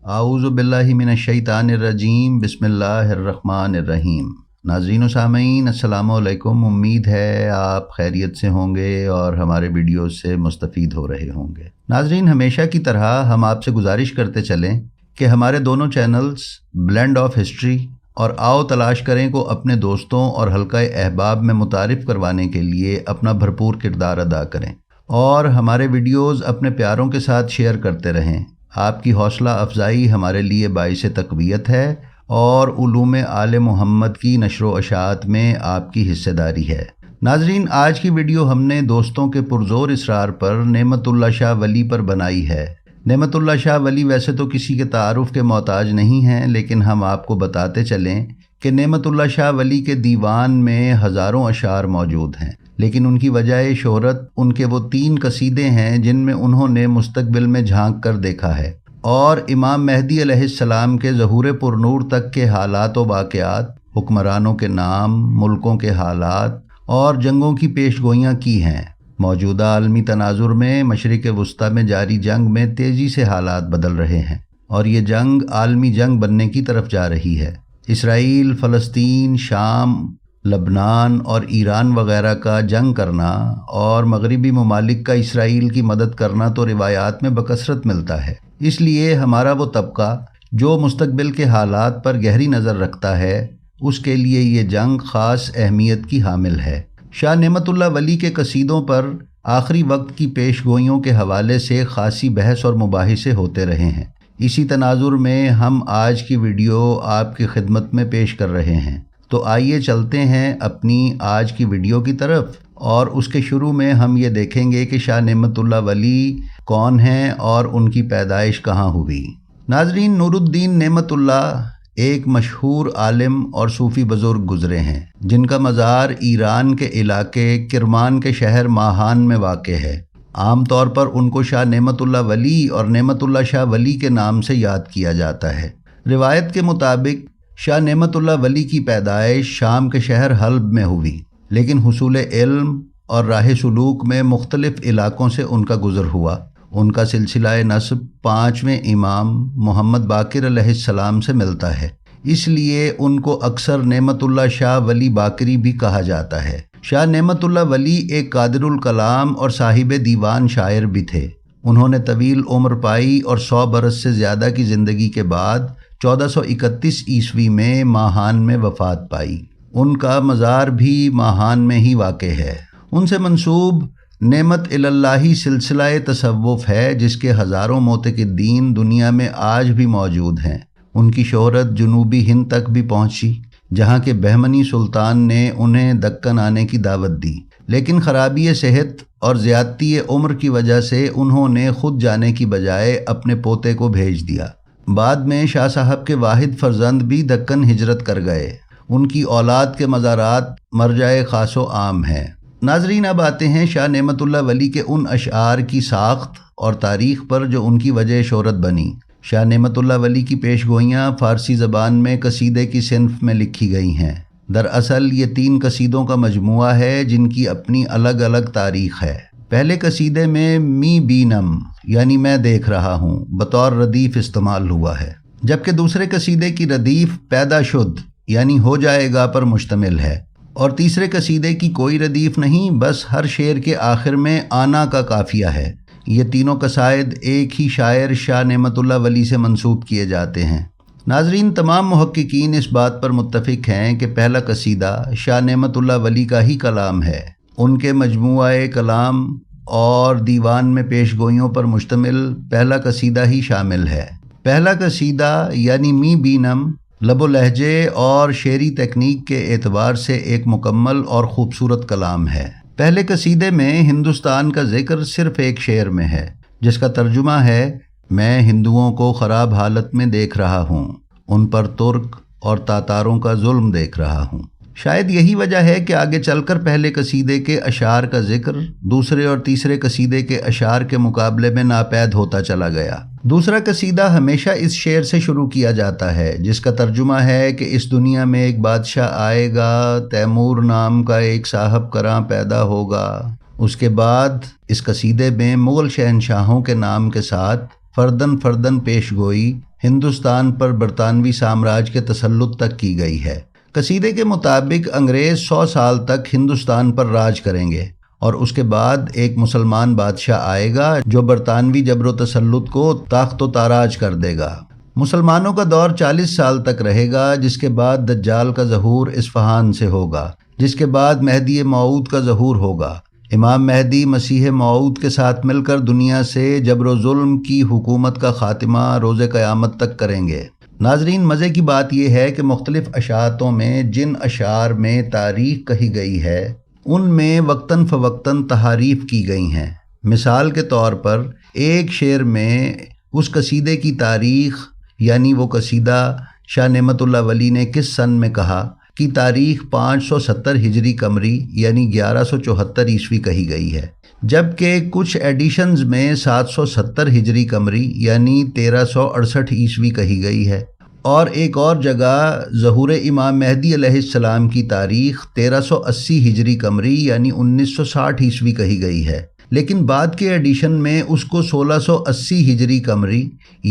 आऊज़ु बिल्लाहि मिनश्शैतानिर्रजीम बिस्मिल्लाहिर्रहमानिर्रहीम। नाज़रीन व सामीन अस्सलामु अलैकुम। उम्मीद है आप खैरियत से होंगे और हमारे वीडियो से मुस्तफ़ीद हो रहे होंगे। नाज़रीन, हमेशा की तरह हम आपसे गुजारिश करते चलें कि हमारे दोनों चैनल्स ब्लेंड ऑफ हिस्ट्री और आओ तलाश करें को अपने दोस्तों और हल्का अहबाब में मुतारिफ़ करवाने के लिए अपना भरपूर किरदार अदा करें और हमारे वीडियोज़ अपने प्यारों के साथ शेयर करते रहें। आपकी हौसला अफजाई हमारे लिए बाइसे तक़वियत है और उलूम आले मोहम्मद की नशर व अशात में आपकी हिस्सेदारी है। नाजरीन, आज की वीडियो हमने दोस्तों के पुरज़ोर इसरार पर नेमतुल्लाह शाह वली पर बनाई है। नेमतुल्लाह शाह वली वैसे तो किसी के तारुफ़ के मोहताज नहीं हैं, लेकिन हम आपको बताते चलें कि नेमतुल्लाह शाह वली के दीवान में हज़ारों अशार मौजूद हैं, लेकिन उनकी वजह शोहरत उनके वो 3 कसीदे हैं जिनमें उन्होंने मुस्तकबिल में झांक कर देखा है और इमाम मेहदी अलैहिस्सलाम के ज़हूर पुरनूर तक के हालात व वाक़यात, हुक्मरानों के नाम, मुल्कों के हालात और जंगों की पेशगोइयाँ की हैं। मौजूदा आलमी तनाजुर में मशरिक़ वुस्ता में जारी जंग में तेज़ी से हालात बदल रहे हैं और ये जंग आलमी जंग बनने की तरफ जा रही है। इसराइल, फ़लस्तीन, शाम, लबनान और ईरान वग़ैरह का जंग करना और मगरिबी ममालिक का इसराइल की मदद करना तो रिवायात में बकसरत मिलता है। इसलिए हमारा वो तबका जो मुस्तकबिल के हालात पर गहरी नज़र रखता है, उसके लिए ये जंग ख़ास अहमियत की हामिल है। शाह नेमतुल्लाह वली के कसीदों पर आखिरी वक्त की पेशगोइयों के हवाले से ख़ासी बहस और मुबाहिसे होते रहे हैं। इसी तनाजुर में हम आज की वीडियो आपकी खिदमत में पेश कर रहे हैं। तो आइए चलते हैं अपनी आज की वीडियो की तरफ और उसके शुरू में हम ये देखेंगे कि शाह नेमतुल्लाह वली कौन हैं और उनकी पैदाइश कहाँ हुई। नाजरीन, नूरुद्दीन नेमतुल्लाह एक मशहूर आलिम और सूफ़ी बुज़ुर्ग गुज़रे हैं जिनका मज़ार ईरान के इलाके किरमान के शहर माहान में वाक़ है। आम तौर पर उनको शाह नेमतुल्लाह वली और नेमतुल्लाह शाह वली के नाम से याद किया जाता है। रिवायत के मुताबिक शाह नेमतुल्लाह वली की पैदाइश शाम के शहर हल्ब में हुई, लेकिन हुसूल इल्म और राह सुलूक में मुख्तलिफ़ इलाक़ों से उनका गुज़र हुआ। उनका सिलसिला नस्ब 5वें इमाम मोहम्मद बाक़िर अलैहिस्सलाम से मिलता है, इसलिए उनको अक्सर नेमतुल्लाह शाह वली बाक़री भी कहा जाता है। शाह नेमतुल्लाह वली एक कादिरुल कलाम और साहिब दीवान शायर भी थे। उन्होंने तवील उम्र पाई और 100 बरस से ज़्यादा की ज़िंदगी के बाद 1431 ईस्वी में माहान में वफ़ात पाई। उनका मज़ार भी माहान में ही वाक़े है। उनसे मंसूब नेमत इलल्लाही सिलसिला तसव्वुफ़ है, जिसके हज़ारों मोतक़िदीन दुनिया में आज भी मौजूद हैं। उनकी शोहरत जनूबी हिंद तक भी पहुँची, जहाँ के बहमनी सुल्तान ने उन्हें दक्कन आने की दावत दी, लेकिन ख़राबी सेहत और ज़्यादती उम्र की वजह से उन्होंने ख़ुद जाने की बजाय अपने पोते को भेज दिया। बाद में शाह साहब के वाहिद फ़र्जंद भी दक्कन हिजरत कर गए। उनकी औलाद के मज़ारात मरजाए ख़ासो आम हैं। नाजरीन, अब आते हैं शाह नेमतुल्लाह वली के उन अशआर की साख्त और तारीख़ पर जो उनकी वजह शोहरत बनी। शाह नेमतुल्लाह वली की पेशगोइयाँ फ़ारसी ज़बान में कसीदे की सिन्फ़ में लिखी गई हैं। दरअसल ये 3 कसीदों का मजमुआ है जिनकी अपनी अलग अलग तारीख़ है। पहले कसीदे में मी बीनम यानी मैं देख रहा हूँ बतौर रदीफ़ इस्तेमाल हुआ है, जबकि दूसरे कसीदे की रदीफ़ पैदा शुद यानी हो जाएगा पर मुश्तमिल है और तीसरे कसीदे की कोई रदीफ़ नहीं, बस हर शेर के आखिर में आना का काफ़िया है। ये तीनों कसायद एक ही शायर शाह नेमतुल्लाह वली से मंसूब किए जाते हैं। नाजरीन, तमाम मुहक्किकीन इस बात पर मुत्तफ़िक़ हैं कि पहला कसीदा शाह नेमतुल्लाह वली का ही कलाम है। उनके मजमुआ कलाम और दीवान में पेशगोइयों पर मुश्तमिल पहला कसीदा ही शामिल है। पहला कसीदा यानी मी बीनम लबो लहजे और शेरी तकनीक के एतबार से एक मुकम्मल और ख़ूबसूरत कलाम है। पहले कसीदे में हिंदुस्तान का ज़िक्र सिर्फ़ एक शेर में है, जिसका तर्जुमा है मैं हिंदुओं को ख़राब हालत में देख रहा हूँ, उन पर तुर्क और तातारों का जुल्म देख रहा हूँ। शायद यही वजह है कि आगे चलकर पहले कसीदे के अशार का जिक्र दूसरे और तीसरे कसीदे के अशार के मुकाबले में नापैद होता चला गया। दूसरा कसीदा हमेशा इस शेर से शुरू किया जाता है जिसका तर्जुमा है कि इस दुनिया में एक बादशाह आएगा, तैमूर नाम का एक साहब करां पैदा होगा। उसके बाद इस कसीदे में मुग़ल शहनशाहों के नाम के साथ فردن فردن پیش گوئی ہندوستان پر برطانوی سامراج کے تسلط تک کی گئی ہے۔ قصیدے کے مطابق انگریز 100 سال تک ہندوستان پر راج کریں گے اور اس کے بعد ایک مسلمان بادشاہ آئے گا جو برطانوی جبر و تسلط کو تاخت و تاراج کر دے گا۔ مسلمانوں کا دور 40 سال تک رہے گا، جس کے بعد دجال کا ظہور اصفہان سے ہوگا، جس کے بعد مہدی موعود کا ظہور ہوگا۔ امام مہدی مسیح موعود کے ساتھ مل کر دنیا سے جبر و ظلم کی حکومت کا خاتمہ روز قیامت تک کریں گے۔ ناظرین، مزے کی بات یہ ہے کہ مختلف اشاعتوں میں جن اشعار میں تاریخ کہی گئی ہے ان میں وقتاً فوقتاً تحاریف کی گئی ہیں۔ مثال کے طور پر ایک شعر میں اس قصیدے کی تاریخ، یعنی وہ قصیدہ شاہ نعمت اللہ ولی نے کس سن میں کہا، کی تاریخ 570 ہجری قمری یعنی 1174 عیسوی کہی گئی ہے، جبکہ کچھ ایڈیشنز میں 770 ہجری قمری یعنی 1368 عیسوی کہی گئی ہے، اور ایک اور جگہ ظہور امام مہدی علیہ السلام کی تاریخ 1380 ہجری قمری یعنی 1960 عیسوی کہی گئی ہے، لیکن بعد کے ایڈیشن میں اس کو 1680 ہجری قمری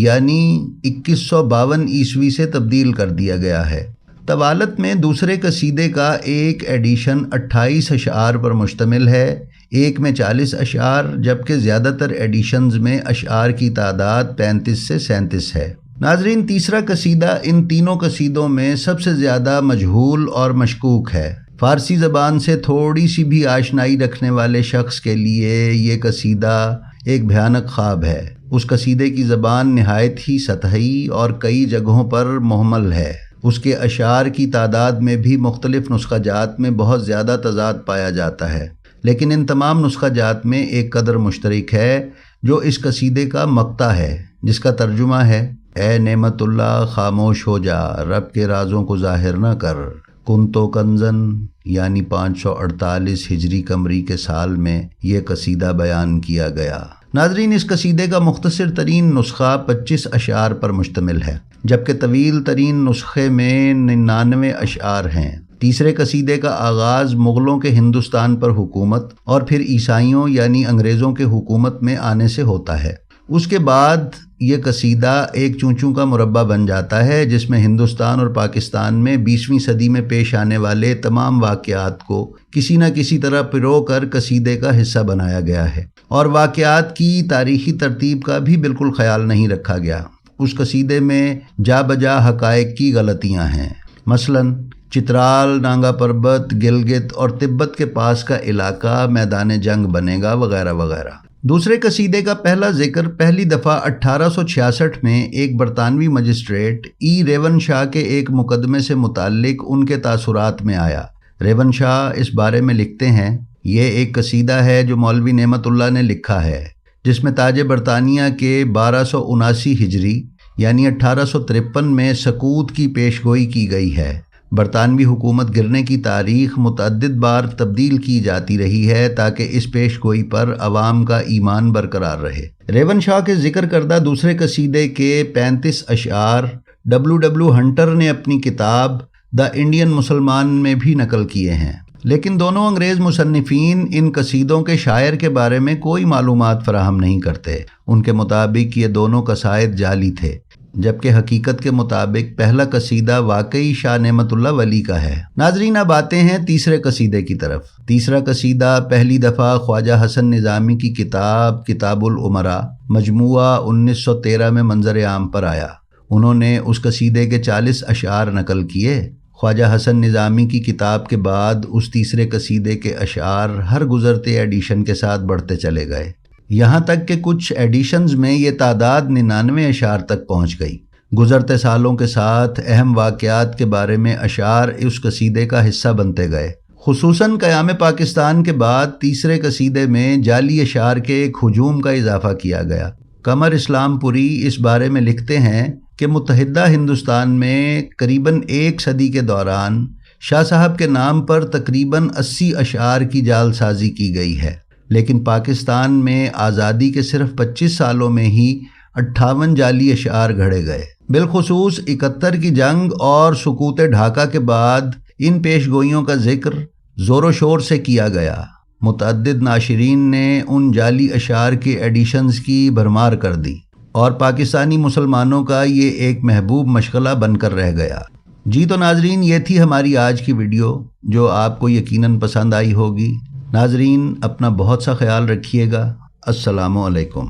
یعنی 2152 عیسوی سے تبدیل کر دیا گیا ہے۔ طوالت میں دوسرے قصیدے کا ایک ایڈیشن 28 اشعار پر مشتمل ہے، ایک میں 40 اشعار، جبکہ زیادہ تر ایڈیشنز میں اشعار کی تعداد 35 سے 37 ہے۔ ناظرین، تیسرا قصیدہ ان تینوں قصیدوں میں سب سے زیادہ مجہول اور مشکوک ہے۔ فارسی زبان سے تھوڑی سی بھی آشنائی رکھنے والے شخص کے لیے یہ قصیدہ ایک بھیانک خواب ہے۔ اس قصیدے کی زبان نہایت ہی سطحی اور کئی جگہوں پر مہمل ہے۔ اس کے اشعار کی تعداد میں بھی مختلف نسخہ جات میں بہت زیادہ تضاد پایا جاتا ہے، لیکن ان تمام نسخہ جات میں ایک قدر مشترک ہے جو اس قصیدے کا مقطع ہے، جس کا ترجمہ ہے: اے نعمت اللہ خاموش ہو جا، رب کے رازوں کو ظاہر نہ کر، کن تو کنزن، یعنی 548 ہجری قمری کے سال میں یہ قصیدہ بیان کیا گیا۔ ناظرین، اس قصیدے کا مختصر ترین نسخہ 25 اشعار پر مشتمل ہے، جبکہ طویل ترین نسخے میں 99 اشعار ہیں۔ تیسرے قصیدے کا آغاز مغلوں کے ہندوستان پر حکومت اور پھر عیسائیوں یعنی انگریزوں کے حکومت میں آنے سے ہوتا ہے۔ اس کے بعد یہ قصیدہ ایک چونچوں کا مربع بن جاتا ہے، جس میں ہندوستان اور پاکستان میں 20ویں صدی میں پیش آنے والے تمام واقعات کو کسی نہ کسی طرح پرو کر قصیدے کا حصہ بنایا گیا ہے، اور واقعات کی تاریخی ترتیب کا بھی بالکل خیال نہیں رکھا گیا۔ اس قصیدے میں جا بجا حقائق کی غلطیاں ہیں، مثلاً چترال، نانگا پربت، گلگت اور تبت کے پاس کا علاقہ میدان جنگ بنے گا وغیرہ وغیرہ۔ دوسرے قصیدے کا پہلا ذکر پہلی دفعہ 1866 میں ایک برطانوی مجسٹریٹ ریون شاہ کے ایک مقدمے سے متعلق ان کے تاثرات میں آیا۔ ریون شاہ اس بارے میں لکھتے ہیں: یہ ایک قصیدہ ہے جو مولوی نعمت اللہ نے لکھا ہے، جس میں تاج برطانیہ کے 1279 ہجری یعنی 1853 میں سقوط کی پیشگوئی کی گئی ہے۔ برطانوی حکومت گرنے کی تاریخ متعدد بار تبدیل کی جاتی رہی ہے تاکہ اس پیش گوئی پر عوام کا ایمان برقرار رہے۔ ریون شاہ کے ذکر کردہ دوسرے قصیدے کے 35 اشعار W ہنٹر نے اپنی کتاب دا انڈین مسلمان میں بھی نقل کیے ہیں، لیکن دونوں انگریز مصنفین ان قصیدوں کے شاعر کے بارے میں کوئی معلومات فراہم نہیں کرتے۔ ان کے مطابق یہ دونوں قصائد جعلی تھے، جبکہ حقیقت کے مطابق پہلا قصیدہ واقعی شاہ نعمت اللہ ولی کا ہے۔ ناظرین، اب آتے ہیں تیسرے قصیدے کی طرف۔ تیسرا قصیدہ پہلی دفعہ خواجہ حسن نظامی کی کتاب کتاب الامراء مجموعہ 1913 میں منظر عام پر آیا۔ انہوں نے اس قصیدے کے 40 اشعار نقل کیے۔ خواجہ حسن نظامی کی کتاب کے بعد اس تیسرے قصیدے کے اشعار ہر گزرتے ایڈیشن کے ساتھ بڑھتے چلے گئے، یہاں تک کہ کچھ ایڈیشنز میں یہ تعداد 99 اشعار تک پہنچ گئی۔ گزرتے سالوں کے ساتھ اہم واقعات کے بارے میں اشعار اس قصیدے کا حصہ بنتے گئے۔ خصوصاً قیام پاکستان کے بعد تیسرے قصیدے میں جعلی اشعار کے ایک ہجوم کا اضافہ کیا گیا۔ قمر اسلام پوری اس بارے میں لکھتے ہیں کہ متحدہ ہندوستان میں قریباً ایک صدی کے دوران شاہ صاحب کے نام پر تقریباً 80 اشعار کی جعل سازی کی گئی ہے، لیکن پاکستان میں آزادی کے صرف 25 سالوں میں ہی 58 جعلی اشعار گھڑے گئے۔ بالخصوص 71 کی جنگ اور سقوط ڈھاکہ کے بعد ان پیش گوئیوں کا ذکر زور و شور سے کیا گیا۔ متعدد ناشرین نے ان جعلی اشعار کی ایڈیشنز کی بھرمار کر دی۔ اور پاکستانی مسلمانوں کا یہ ایک محبوب مشغلہ بن کر رہ گیا۔ جی تو ناظرین، یہ تھی ہماری آج کی ویڈیو جو آپ کو یقیناً پسند آئی ہوگی۔ ناظرین، اپنا بہت سا خیال رکھیے گا۔ السلام علیکم۔